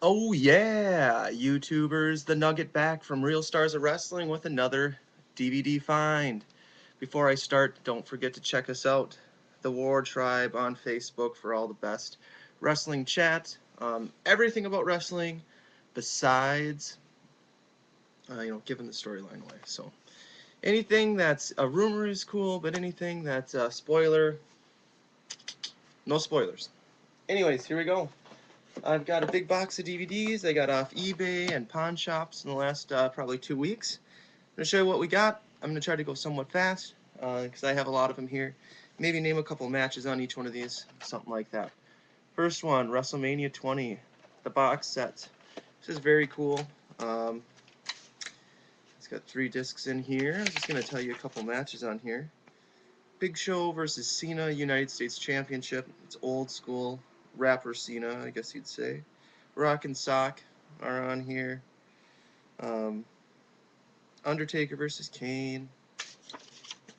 Oh yeah, YouTubers, the Nugget back from Real Stars of Wrestling with another DVD find. Before I start, don't forget to check us out, the War Tribe on Facebook for all the best wrestling chat, everything about wrestling besides, giving the storyline away. So anything that's a rumor is cool, but anything that's a spoiler, no spoilers. Anyways, here we go. I've got a big box of DVDs I got off eBay and pawn shops in the last probably 2 weeks. I'm going to show you what we got. I'm going to try to go somewhat fast because I have a lot of them here. Maybe name a couple matches on each one of these, something like that. First one, WrestleMania 20, the box set. This is very cool. Um, it's got 3 discs in here. I'm just going to tell you a couple matches on here. Big Show versus Cena, United States Championship. It's old school. Rapper Cena, I guess you'd say. Rock and Sock are on here. Um, Undertaker versus Kane.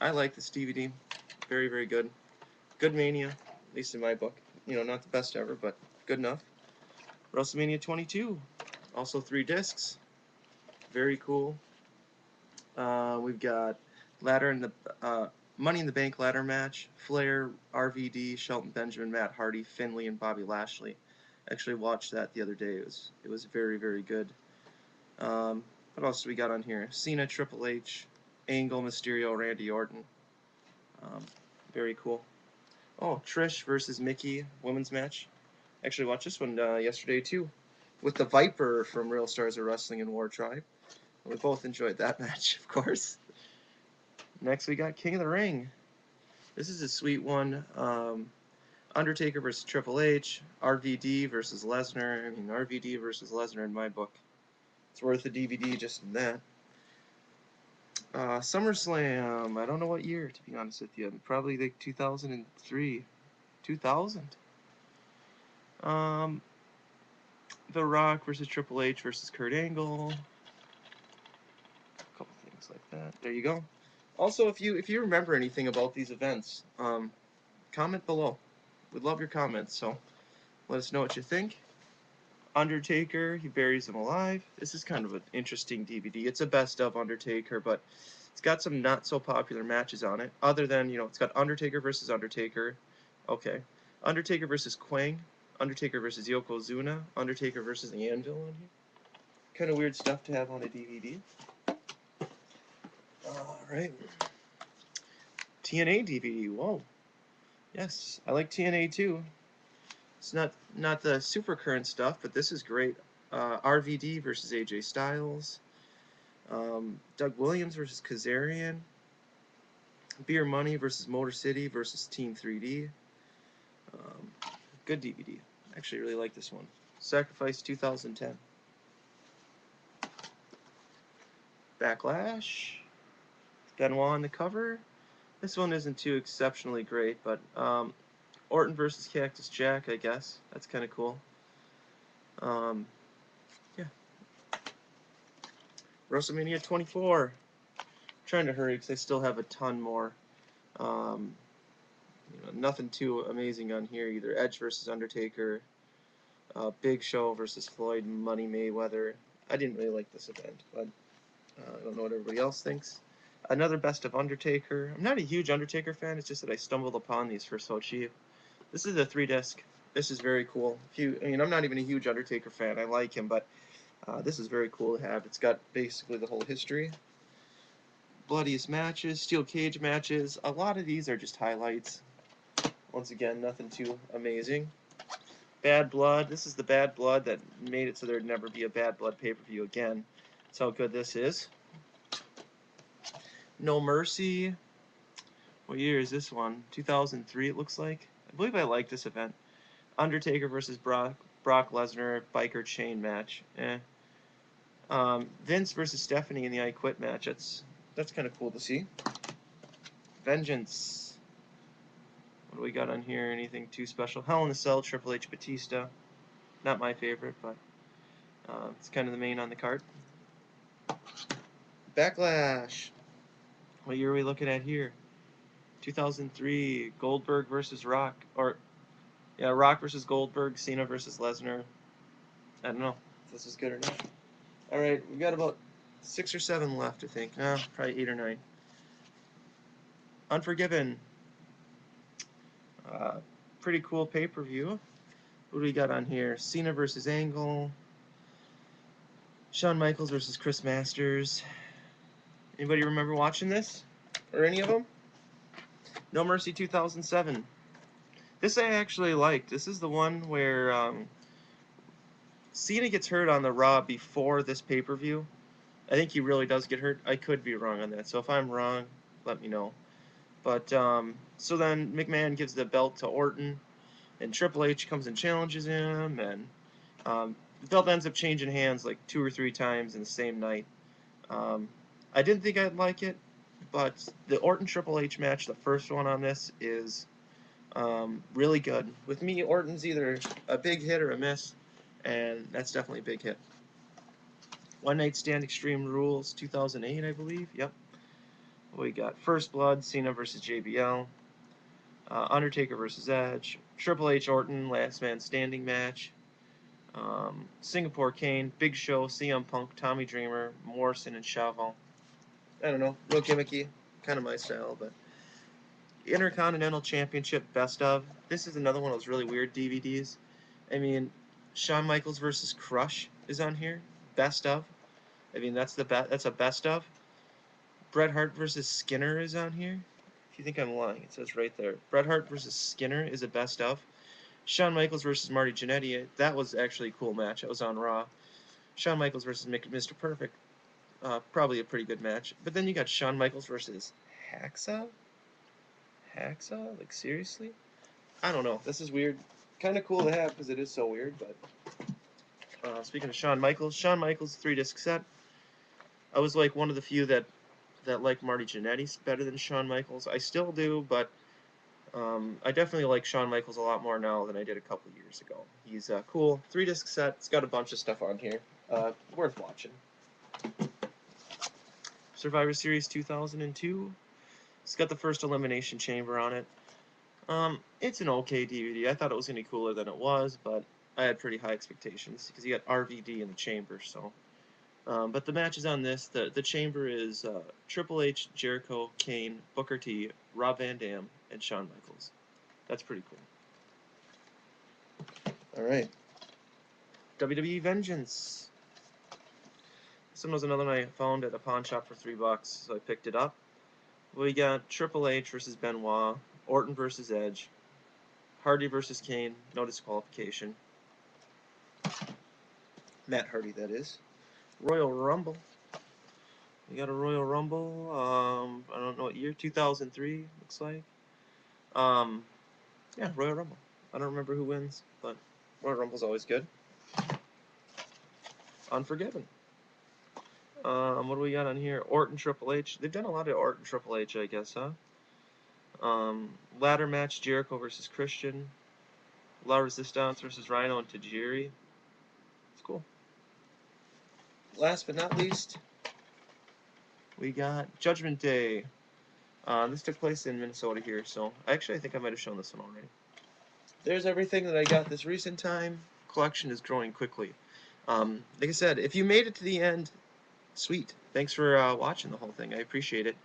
I like this DVD. Very, very good. Good Mania, at least in my book. Not the best ever, but good enough. WrestleMania 22. Also 3 discs. Very cool. We've got ladder in the Money in the Bank ladder match. Flair, RVD, Shelton Benjamin, Matt Hardy, Finlay, and Bobby Lashley. Actually watched that the other day. It was very, very good. What else do we got on here? Cena, Triple H, Angle, Mysterio, Randy Orton. Um, Very cool. Oh, Trish versus Mickey women's match. Actually watched this one yesterday too, with the Viper from Real Stars of Wrestling and War Tribe. We both enjoyed that match, of course. Next we got King of the Ring. This is a sweet one. Undertaker versus Triple H, RVD versus Lesnar. RVD versus Lesnar in my book. It's worth a DVD just in that. SummerSlam. I don't know what year, to be honest with you. Probably like 2003. 2000. Um, The Rock versus Triple H versus Kurt Angle. A couple things like that. There you go. Also, if you remember anything about these events, comment below. We'd love your comments. So let us know what you think. Undertaker, he buries him alive. This is kind of an interesting DVD. It's a best of Undertaker, but it's got some not so popular matches on it. Other than, it's got Undertaker versus Undertaker. Okay. Undertaker versus Quang. Undertaker versus Yokozuna. Undertaker versus Anvil on here. Kind of weird stuff to have on a DVD. Alright. TNA DVD. Whoa. Yes, I like TNA too. It's not the super current stuff, but this is great. RVD versus AJ Styles. Doug Williams versus Kazarian. Beer Money versus Motor City versus Team 3D. Good DVD. Actually, really like this one. Sacrifice 2010. Backlash. Benoit on the cover. This one isn't too exceptionally great, but Orton versus Cactus Jack, I guess. That's kind of cool. Yeah. WrestleMania 24. I'm trying to hurry because I still have a ton more. Nothing too amazing on here either. Edge versus Undertaker. Big Show versus Floyd Money Mayweather. I didn't really like this event, but I don't know what everybody else thinks. Another best of Undertaker. I'm not a huge Undertaker fan. It's just that I stumbled upon these for so cheap. This is a 3-disc. This is very cool. I'm not even a huge Undertaker fan. I like him, but this is very cool to have. It's got basically the whole history. Bloodiest matches, steel cage matches. A lot of these are just highlights. Once again, nothing too amazing. Bad Blood. This is the Bad Blood that made it so there'd never be a Bad Blood pay-per-view again. That's how good this is. No Mercy. What year is this one? 2003, it looks like. I believe I like this event. Undertaker versus Brock Lesnar biker chain match. Vince versus Stephanie in the I Quit match. That's kind of cool to see. Vengeance. What do we got on here? Anything too special? Hell in a Cell, Triple H, Batista. Not my favorite, but it's kind of the main on the card. Backlash. What year are we looking at here? 2003. Goldberg versus Rock. Rock versus Goldberg. Cena versus Lesnar. I don't know if this is good or not. Alright, we got about 6 or 7 left, I think. No, probably 8 or 9. Unforgiven. Pretty cool pay-per-view. What do we got on here? Cena versus Angle. Shawn Michaels versus Chris Masters. Anybody remember watching this? Or any of them? No Mercy 2007. This I actually liked. This is the one where Cena gets hurt on the Raw before this pay-per-view. I think he really does get hurt. I could be wrong on that. So if I'm wrong, let me know. But so then McMahon gives the belt to Orton, and Triple H comes and challenges him, and the belt ends up changing hands like 2 or 3 times in the same night. I didn't think I'd like it, but the Orton Triple H match, the first one on this, is really good. With me, Orton's either a big hit or a miss, and that's definitely a big hit. One Night Stand Extreme Rules 2008, I believe. Yep. We got First Blood, Cena versus JBL. Undertaker versus Edge. Triple H Orton, Last Man Standing match. Singapore Kane, Big Show, CM Punk, Tommy Dreamer, Morrison, and Chavo. I don't know, real gimmicky, kind of my style, but Intercontinental Championship Best of. This is another one of those really weird DVDs. I mean, Shawn Michaels versus Crush is on here. Best of. I mean, that's a best of. Bret Hart versus Skinner is on here. If you think I'm lying, it says right there. Bret Hart versus Skinner is a best of. Shawn Michaels versus Marty Jannetty. That was actually a cool match. It was on Raw. Shawn Michaels versus Mr. Perfect. Probably a pretty good match. But then you got Shawn Michaels versus Hacksaw? Hacksaw? Like, seriously? I don't know. This is weird. Kind of cool to have because it is so weird, but... speaking of Shawn Michaels, 3-disc set. I was like one of the few that like Marty Jannetty better than Shawn Michaels. I still do, but I definitely like Shawn Michaels a lot more now than I did a couple years ago. He's cool. 3-disc set. It's got a bunch of stuff on here. Worth watching. Survivor Series 2002. It's got the first Elimination Chamber on it. It's an okay DVD. I thought it was going to be cooler than it was, but I had pretty high expectations because you got RVD in the chamber, so... but the matches on this, the chamber is Triple H, Jericho, Kane, Booker T, Rob Van Dam, and Shawn Michaels. That's pretty cool. Alright. WWE Vengeance. This one was another one I found at a pawn shop for $3, so I picked it up. We got Triple H versus Benoit, Orton versus Edge, Hardy versus Kane, no disqualification. Matt Hardy, that is. Royal Rumble. We got a Royal Rumble. I don't know what year. 2003 looks like. Yeah, Royal Rumble. I don't remember who wins, but Royal Rumble's always good. Unforgiven. What do we got on here? Orton Triple H. They've done a lot of Orton Triple H, I guess, huh? Ladder match: Jericho versus Christian. La Resistance versus Rhino and Tajiri. It's cool. Last but not least, we got Judgment Day. This took place in Minnesota here, so I think I might have shown this one already. There's everything that I got this recent time. Collection is growing quickly. Like I said, if you made it to the end, sweet. Thanks for watching the whole thing. I appreciate it.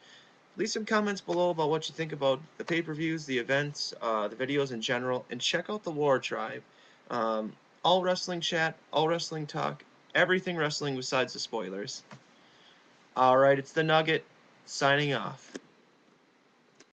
Leave some comments below about what you think about the pay-per-views, the events, the videos in general, and check out the War Tribe. All wrestling chat, all wrestling talk, everything wrestling besides the spoilers. Alright, it's the Nugget, signing off.